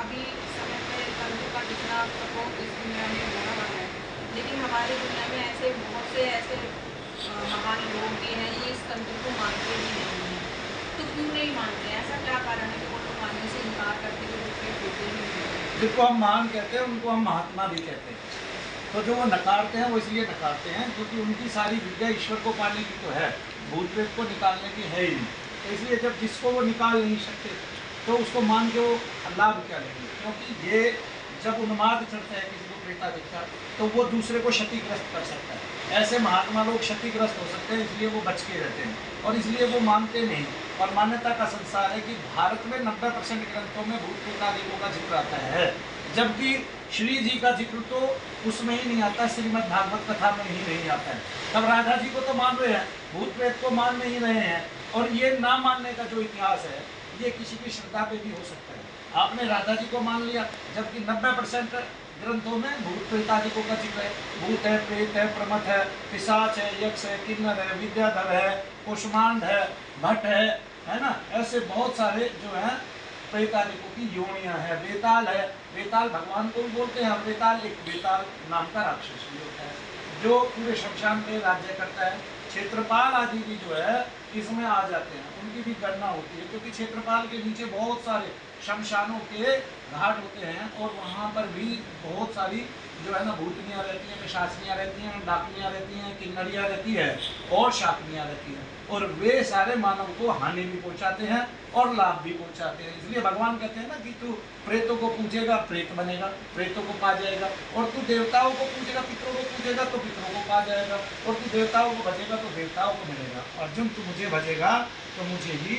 अभी समय पे तंत्र का कितना प्रकोप इस दुनिया में हो रहा है, लेकिन हमारी दुनिया में ऐसे बहुत से ऐसे महान लोग भी हैं ये इस तंत्र को मानते भी नहीं हैं। तो क्यों नहीं मानते हैं? ऐसा क्या कारण है कि वो लोग मानने से इनकार करते हुए विपरीत होते ही नहीं हैं? जिनको हम महान कहते हैं उनको हम महात्मा भी कहते हैं। तो जो वो नकारते हैं वो इसलिए नकारते हैं क्योंकि उनकी सारी विद्या ईश्वर को पाने की तो है, भूत प्रेत को निकालने की है ही नहीं। तो इसलिए जब जिसको वो निकाल नहीं सकते तो उसको मान के वो लाभ क्या लेंगे, क्योंकि ये जब उन्माद चढ़ता है किसी को प्रेतात्मा का तो वो दूसरे को क्षतिग्रस्त कर सकता है। ऐसे महात्मा लोग क्षतिग्रस्त हो सकते हैं, इसलिए वो बच के रहते हैं और इसलिए वो मानते नहीं। और मान्यता का संसार है कि भारत में 90% ग्रंथों में भूत प्रेतादिकों का जिक्र आता है, जबकि श्री जी का जिक्र तो उसमें ही नहीं आता, श्रीमद् भागवत कथा में ही नहीं आता है। तब राधा जी को तो मान रहे हैं, भूत प्रेत को मान नहीं रहे हैं। और ये ना मानने का जो इतिहास है ये किसी की श्रद्धा पे भी हो सकता है। आपने राधा जी को मान लिया, जबकि 90% ग्रंथों में भूत प्रेतादिकों का जिक्र है। भूत है, प्रेत है, प्रमथ है, पिशाच है, यक्ष है, किन्नर है, विद्याधर है, कुष्मांड है, भट्ट है ना। ऐसे बहुत सारे जो है प्रेतादिकों की योनियां है। बेताल है, बेताल भगवान को भी बोलते हैं। बेताल एक बेताल नाम का राक्षस भी होता है जो पूरे शमशान पे राज्य करता है। क्षेत्रपाल आदि भी जो है इसमें आ जाते हैं, उनकी भी गणना होती है, क्योंकि क्षेत्रपाल के नीचे बहुत सारे शमशानों के घाट होते हैं और वहाँ पर भी बहुत सारी जो है ना भूतनियाँ रहती हैं, पिशाचनियाँ रहती हैं, डाकनियाँ रहती हैं, किन्नरियाँ रहती है और शाकनियाँ रहती हैं। और वे सारे मानव को हानि भी पहुँचाते हैं और लाभ भी पहुँचाते हैं। इसलिए भगवान कहते हैं ना कि तू प्रेतों को पूजेगा प्रेत बनेगा, प्रेतों को पा जाएगा, और तू देवताओं को पूजेगा, पितरों को पूजेगा तो पितरों को पा जाएगा, और तू देवताओं को भजेगा तो देवताओं को मिलेगा। अर्जुन तू मुझे भजेगा तो मुझे ही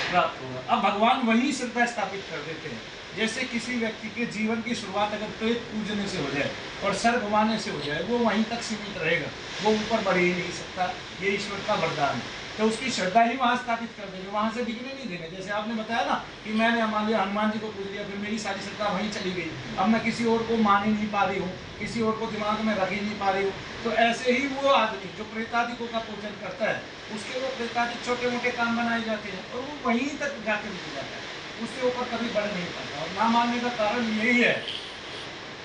प्राप्त होगा। अब भगवान वही श्रद्धा स्थापित कर देते हैं। जैसे किसी व्यक्ति के जीवन की शुरुआत अगर प्रेत पूजने से हो जाए और सर घुमाने से हो जाए, वो वहीं तक सीमित रहेगा, वो ऊपर बढ़ ही नहीं सकता। ये ईश्वर का वरदान है। तो उसकी श्रद्धा ही वहाँ स्थापित कर देंगे, वहाँ से दिखने नहीं देंगे। जैसे आपने बताया ना कि मैंने मान लिया हनुमान जी को पूज लिया, फिर मेरी सारी श्रद्धा वहीं चली गई, अब मैं किसी और को मान ही नहीं पा रही हूँ, किसी और को दिमाग में रख ही नहीं पा रही हूँ। तो ऐसे ही वो आदमी जो प्रेतादिकों का पूजन करता है, उसके वो प्रेतादिक छोटे मोटे काम बनाए जाते हैं और वो वहीं तक जाके रुक जाता है, उससे ऊपर कभी बढ़ नहीं पाता। और ना मानने का कारण यही है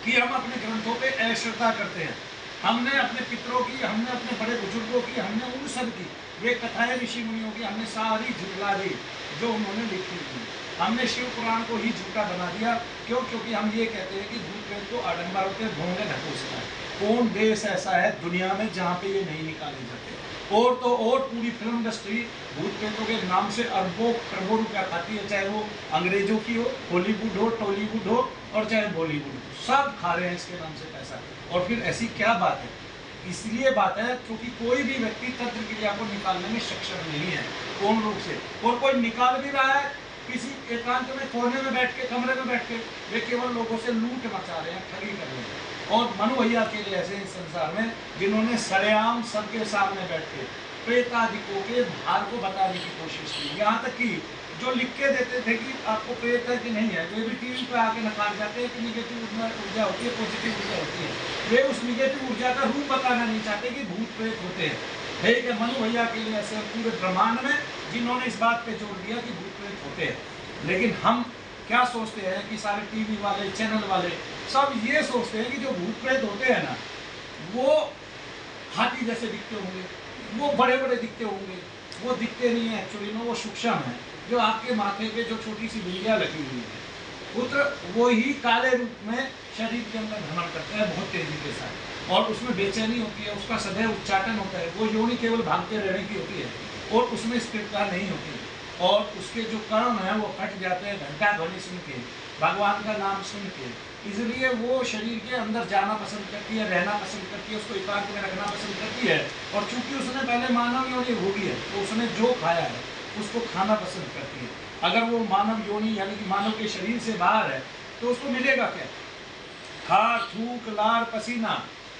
कि हम अपने ग्रंथों पे अश्रद्धा करते हैं। हमने अपने पितरों की, हमने अपने बड़े बुजुर्गों की, हमने उन सब की वे कथाएं ऋषि मुनियों की हमने सारी झुठला दी जो उन्होंने लिखी थी। हमने शिव पुराण को ही झूठा बना दिया। क्यों? क्योंकि हम ये कहते हैं कि भूत प्रेत को आडंबर होते भोंगे ढकोसता है। कौन देश ऐसा है दुनिया में जहाँ पे ये नहीं निकाले जाते? और तो और पूरी फिल्म इंडस्ट्री भूत प्रेतों के नाम से अरबों करोड़ों रुपया खाती है, चाहे वो अंग्रेजों की हो, हॉलीवुड हो, टॉलीवुड हो और चाहे बॉलीवुड हो, सब खा रहे हैं इसके नाम से पैसा। और फिर ऐसी क्या बात है? इसलिए बात है क्योंकि कोई भी व्यक्ति तंत्र क्रिया को निकालने में सक्षम नहीं है पूर्ण रूप से, और कोई निकाल भी रहा है किसी एकांत में कोने में बैठ के, कमरे में बैठ के, वे केवल लोगों से लूट मचा रहे हैं, ठगी कर रहे हैं। और मनु भैया अकेले ऐसे इस संसार में जिन्होंने सरेआम सबके सामने बैठ के प्रेतादिकों के भार को बताने की कोशिश की। यहाँ तक कि जो लिख के देते थे कि आपको प्रेत है कि नहीं है, वे भी टीवी पे आके नकार जाते हैं कि निगेटिव ऊर्जा होती है, पॉजिटिव ऊर्जा होती है। वे उस निगेटिव ऊर्जा का रूप बताना नहीं चाहते कि भूत प्रेत होते हैं। ठीक है, मनु भैया के लिए ऐसे पूरे ब्रह्मांड में जिन्होंने इस बात पे जोर दिया कि भूत प्रेत होते हैं। लेकिन हम क्या सोचते हैं कि सारे टीवी वाले, चैनल वाले सब ये सोचते हैं कि जो भूत प्रेत होते हैं ना, वो हाथी जैसे दिखते होंगे, वो बड़े बड़े दिखते होंगे। वो दिखते नहीं है एक्चुअली में, वो सूक्ष्म है। जो आपके माथे पे जो छोटी सी बिल्लियाँ लगी हुई है, पुत्र वो ही काले रूप में शरीर के अंदर भ्रमण करता है बहुत तेजी के साथ, और उसमें बेचैनी होती है, उसका सदैव उच्चाटन होता है। वो योनि केवल भागते रहने की होती है और उसमें स्थिरता नहीं होती, और उसके जो कर्म है वो फट जाते हैं घंटा ध्वनि सुन के, भगवान का नाम सुन के। इसलिए वो शरीर के अंदर जाना पसंद करती है, रहना पसंद करती है, उसको एकांत में रखना पसंद करती है। और चूंकि उसने पहले मानव योनि भोगी है तो उसने जो खाया है उसको खाना पसंद करती है। अगर वो मानव योनि यानी कि मानव के शरीर से बाहर है तो उसको मिलेगा क्या? खार, थूक, लार, पसीना,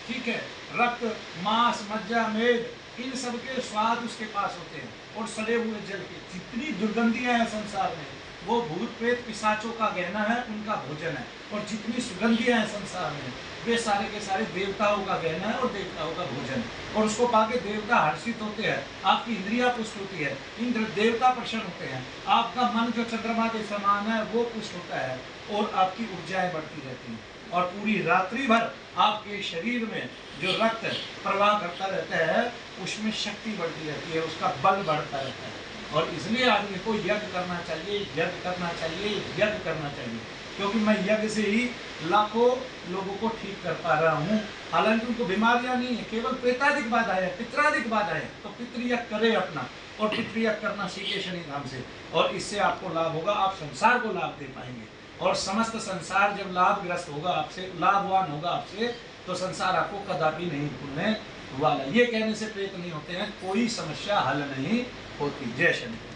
ठीक है, रक्त, मांस, मज्जा, मेद, इन सब के स्वाद उसके पास होते हैं, और सड़े हुए जल के जितनी दुर्गंधियां हैं संसार में वो भूत प्रेत पिशाचों का गहना है, उनका भोजन है। और जितनी सुगंधियां हैं संसार में, वे सारे के सारे देवताओं का गहना है और देवताओं का भोजन है। और उसको पाके देवता हर्षित होते हैं, आपकी इंद्रिया पुष्ट होती है, इंद्र देवता प्रसन्न होते हैं, आपका मन जो चंद्रमा के समान है वो पुष्ट होता है, और आपकी ऊर्जाएं बढ़ती रहती हैं। और पूरी रात्रि भर आपके शरीर में जो रक्त प्रवाह करता रहता है, उसमें शक्ति बढ़ती रहती है, उसका बल बढ़ता रहता है। और इसलिए आदमी को यज्ञ करना चाहिए, यज्ञ करना चाहिए, यज्ञ करना चाहिए। क्योंकि मैं यज्ञ से ही लाखों लोगों को ठीक कर पा रहा हूँ। हालांकि उनको बीमारियां नहीं है, केवल प्रेतादिक बाधा है, पितरादिक बाधा है। तो पितृयज्ञ करे अपना, और पितृयज्ञ करना सीखे शनि धाम से, और इससे आपको लाभ होगा, आप संसार को लाभ दे पाएंगे। और समस्त संसार जब लाभग्रस्त होगा आपसे, लाभवान होगा आपसे, तो संसार आपको कदापि नहीं भूलने वाला। ये कहने से प्रेत नहीं होते हैं, कोई समस्या हल नहीं होती। जय शनि।